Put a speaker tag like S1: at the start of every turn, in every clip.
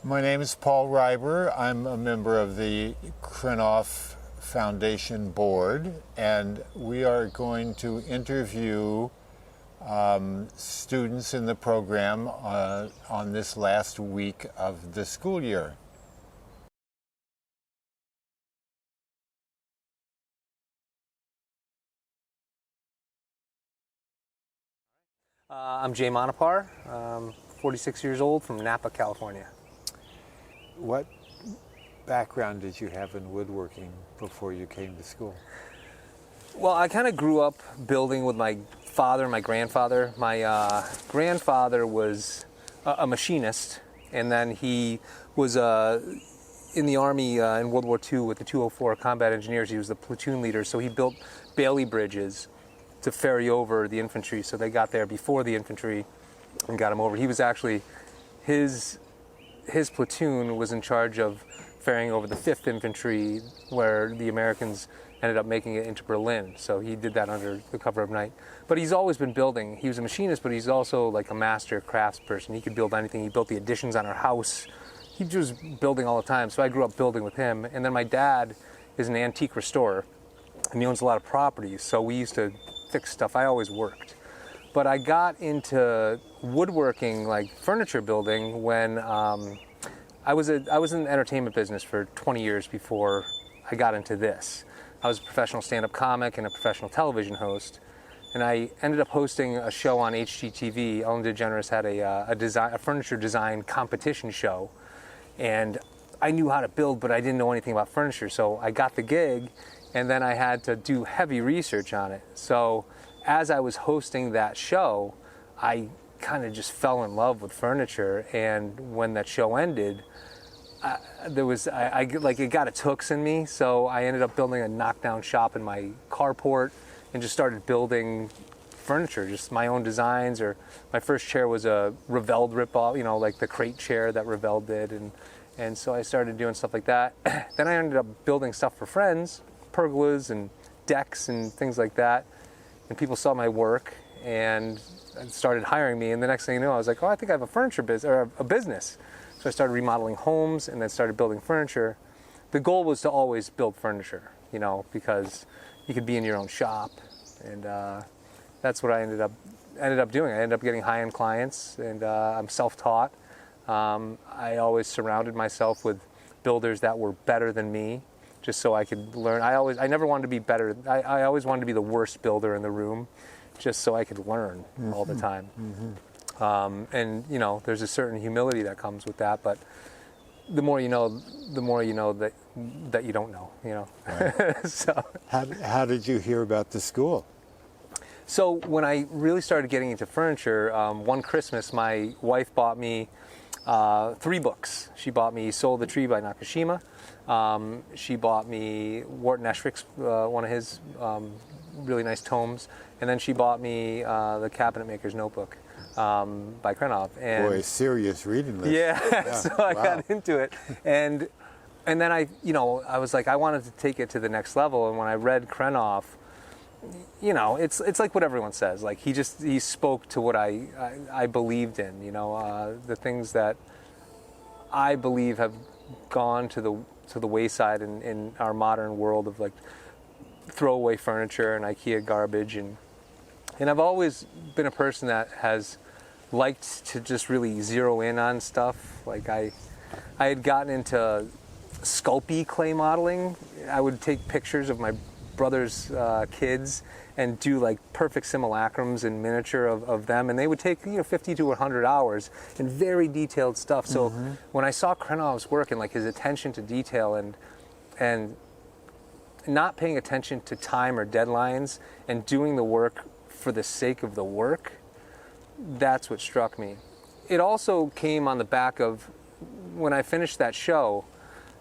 S1: My name is Paul Reiber. I'm a member of the Krenov Foundation board, and we are going to interview students in the program on this last week of the school year.
S2: I'm Jay Montepare, 46 years old, from Napa, California.
S1: What background did you have in woodworking before you came to school?
S2: Well, I kind of grew up building with my father and my grandfather. My grandfather was a machinist, and then he was in the Army in World War II with the 204 Combat Engineers. He was the platoon leader, so he built Bailey bridges to ferry over the infantry, so they got there before the infantry and got him over. He was actually, his platoon was in charge of ferrying over the 5th Infantry, where the Americans ended up making it into Berlin. So he did that under the cover of night. But he's always been building. He was a machinist, but he's also like a master craftsperson. He could build anything. He built the additions on our house. He was building all the time, so I grew up building with him. And then my dad is an antique restorer, and he owns a lot of properties, so we used to fix stuff. I always worked. But I got into woodworking, like furniture building, when I was in the entertainment business for 20 years before I got into this. I was a professional stand-up comic and a professional television host, and I ended up hosting a show on HGTV. Ellen DeGeneres had a furniture design competition show, and I knew how to build, but I didn't know anything about furniture, so I got the gig, and then I had to do heavy research on it. So as I was hosting that show, I kind of just fell in love with furniture, and when that show ended, it got its hooks in me, so I ended up building a knockdown shop in my carport and just started building furniture, just my own designs. Or my first chair was a Revell ripoff, you know, like the crate chair that Revell did, and so I started doing stuff like that. Then I ended up building stuff for friends, pergolas and decks and things like that, and people saw my work and started hiring me, and the next thing you know, I was like, oh, I think I have a furniture business, or a business. So I started remodeling homes and then started building furniture. The goal was to always build furniture, you know, because you could be in your own shop, and that's what I ended up doing. I ended up getting high-end clients, and I'm self-taught. I always surrounded myself with builders that were better than me, just so I could learn. I never wanted to be better. I always wanted to be the worst builder in the room, just so I could learn all the time. And you know, there's a certain humility that comes with that, but the more you know that you don't know, you know.
S1: Right.
S2: So
S1: How did you hear about the school?
S2: So when I really started getting into furniture, one Christmas my wife bought me 3 books. She bought me Soul of the Tree by Nakashima. She bought me Wharton Eschrich's, one of his really nice tomes, and then she bought me the Cabinet Maker's Notebook by Krenov. And
S1: boy, serious reading list.
S2: Yeah, so I got into it, and then I was like, I wanted to take it to the next level. And when I read Krenov, you know, it's like what everyone says. Like he spoke to what I believed in. You know, the things that I believe have gone to the wayside in our modern world of like throwaway furniture and IKEA garbage, and I've always been a person that has liked to just really zero in on stuff. Like I had gotten into Sculpey clay modeling. I would take pictures of my brother's kids and do like perfect simulacrums in miniature of them, and they would take 50 to 100 hours in very detailed stuff. So when I saw Krenov's work and like his attention to detail and not paying attention to time or deadlines and doing the work for the sake of the work, that's what struck me. It also came on the back of when I finished that show.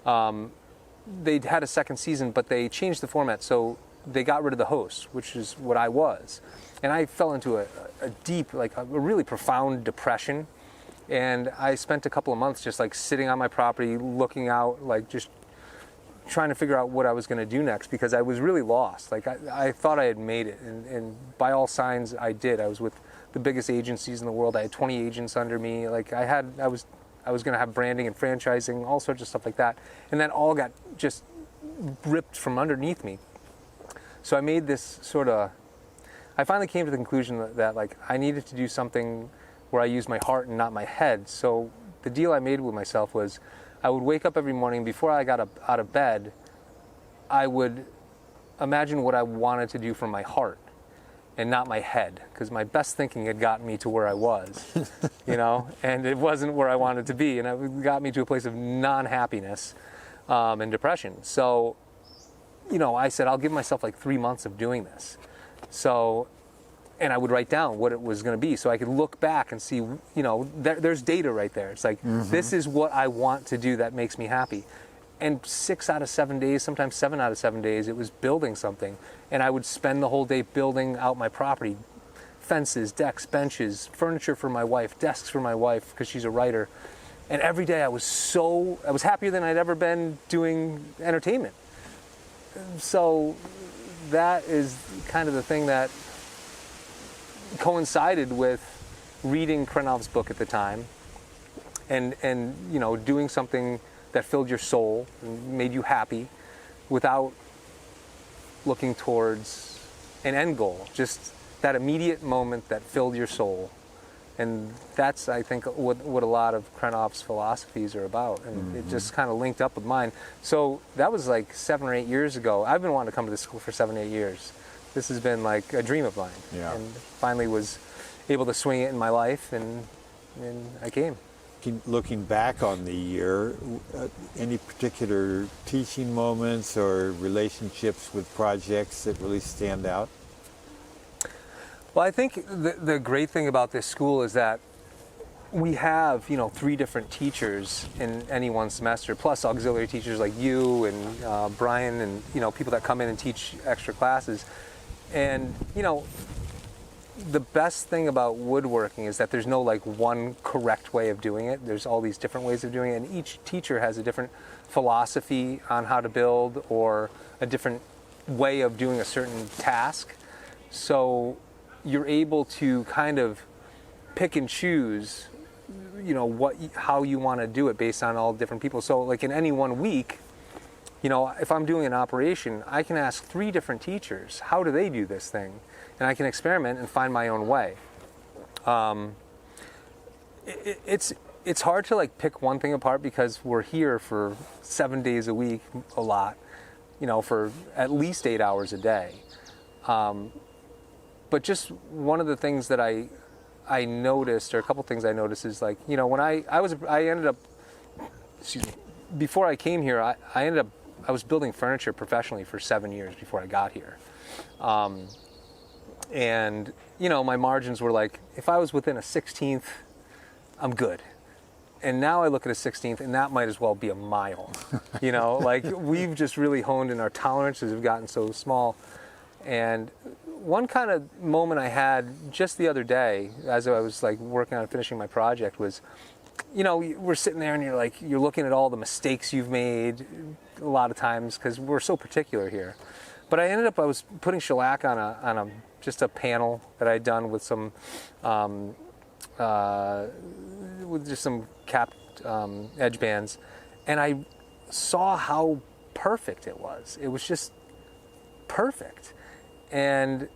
S2: They had a second season, but they changed the format, so they got rid of the host, which is what I was. And I fell into a deep, like a really profound depression. And I spent a couple of months just like sitting on my property, looking out, like just trying to figure out what I was going to do next, because I was really lost. Like I thought I had made it, and by all signs I did. I was with the biggest agencies in the world. I had 20 agents under me. Like I was I was going to have branding and franchising, all sorts of stuff like that. And that all got just ripped from underneath me. So I made this I finally came to the conclusion that like I needed to do something where I used my heart and not my head. So the deal I made with myself was I would wake up every morning before I got up out of bed, I would imagine what I wanted to do from my heart and not my head, because my best thinking had gotten me to where I was, and it wasn't where I wanted to be, and it got me to a place of non-happiness and depression. So, I said, I'll give myself like 3 months of doing this. So, and I would write down what it was going to be so I could look back and see, there's data right there. It's like, this is what I want to do that makes me happy. And 6 out of 7 days, sometimes 7 out of 7 days, it was building something. And I would spend the whole day building out my property. Fences, decks, benches, furniture for my wife, desks for my wife, because she's a writer. And every day I was happier than I'd ever been doing entertainment. So that is kind of the thing that coincided with reading Krenov's book at the time and doing something that filled your soul and made you happy without looking towards an end goal, just that immediate moment that filled your soul. And that's, I think, what a lot of Krenov's philosophies are about. And it just kind of linked up with mine. So that was like 7 or 8 years ago. I've been wanting to come to this school for 7 or 8 years. This has been like a dream of mine.
S1: Yeah.
S2: And finally was able to swing it in my life, and I came.
S1: Looking back on the year, any particular teaching moments or relationships with projects that really stand out?
S2: Well, I think the great thing about this school is that we have, 3 different teachers in any one semester, plus auxiliary teachers like you and Brian and, people that come in and teach extra classes. And, the best thing about woodworking is that there's no like one correct way of doing it. There's all these different ways of doing it, and each teacher has a different philosophy on how to build or a different way of doing a certain task. So you're able to kind of pick and choose, how you want to do it based on all different people. So like in any one week, if I'm doing an operation, I can ask 3 different teachers, how do they do this thing? And I can experiment and find my own way. It's hard to like pick one thing apart because we're here for 7 days a week, a lot, for at least 8 hours a day. But just one of the things that I noticed, or a couple things I noticed, is like, when I ended up, before I came here, I was building furniture professionally for 7 years before I got here. And, my margins were like, if I was within a 16th, I'm good. And now I look at a 16th, and that might as well be a mile. Like we've just really honed in, our tolerances have gotten so small. And one kind of moment I had just the other day, as I was like working on finishing my project, was, we're sitting there and you're looking at all the mistakes you've made a lot of times because we're so particular here. But I was putting shellac on just a panel that I'd done with some, with just some capped edge bands, and I saw how perfect it was. It was just perfect, and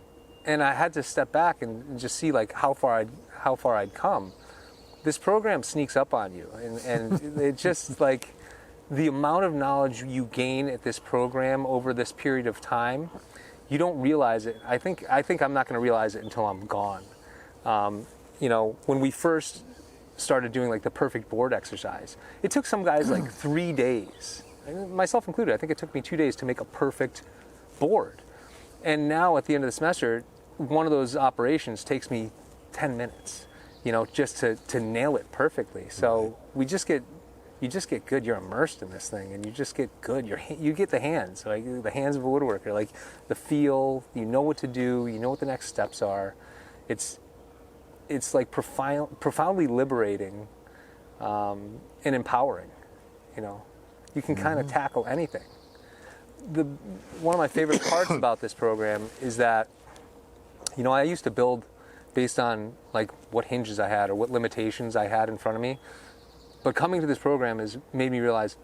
S2: I had to step back and just see like how far I'd come. This program sneaks up on you, and it just like the amount of knowledge you gain at this program over this period of time, you don't realize it. I think I'm not going to realize it until I'm gone. When we first started doing like the perfect board exercise, it took some guys like 3 days, myself included. I think it took me 2 days to make a perfect board. And now at the end of the semester, one of those operations takes me 10 minutes, just to nail it perfectly. So you just get good. You're immersed in this thing, and you just get good. You get the hands, like the hands of a woodworker, like the feel. You know what to do. You know what the next steps are. It's like profoundly liberating and empowering. You can kind of tackle anything. One of my favorite parts about this program is that, I used to build based on like what hinges I had or what limitations I had in front of me. But coming to this program has made me realize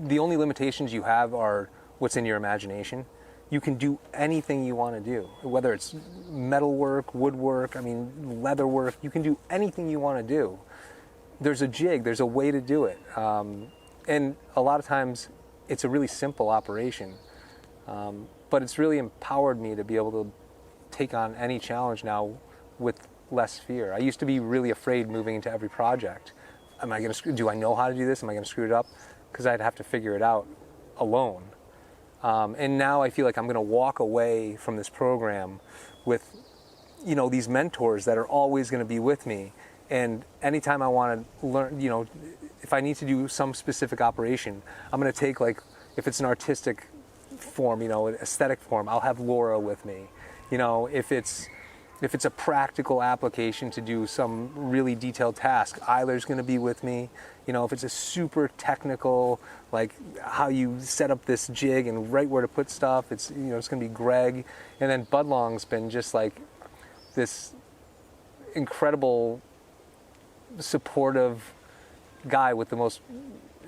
S2: the only limitations you have are what's in your imagination. You can do anything you want to do, whether it's metal work, woodwork, leather work. You can do anything you want to do. There's a jig, there's a way to do it. And a lot of times it's a really simple operation. But it's really empowered me to be able to take on any challenge now with less fear. I used to be really afraid moving into every project. Do I know how to do this? Am I going to screw it up? Because I'd have to figure it out alone. And now I feel like I'm going to walk away from this program with, these mentors that are always going to be with me. And anytime I want to learn, if I need to do some specific operation, I'm going to take, like, if it's an artistic form, an aesthetic form, I'll have Laura with me. If it's a practical application to do some really detailed task, Eiler's going to be with me. If it's a super technical, like how you set up this jig and right where to put stuff, it's it's going to be Greg. And then Budlong's been just like this incredible, supportive guy with the most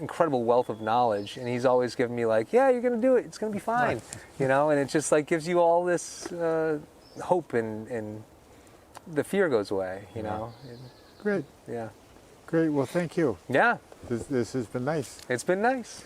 S2: incredible wealth of knowledge, and he's always given me like, yeah, you're going to do it. It's going to be fine, and it just like gives you all this hope, and the fear goes away,
S1: Great.
S2: Yeah.
S1: Great. Well, thank you.
S2: Yeah.
S1: This has been nice.
S2: It's been nice.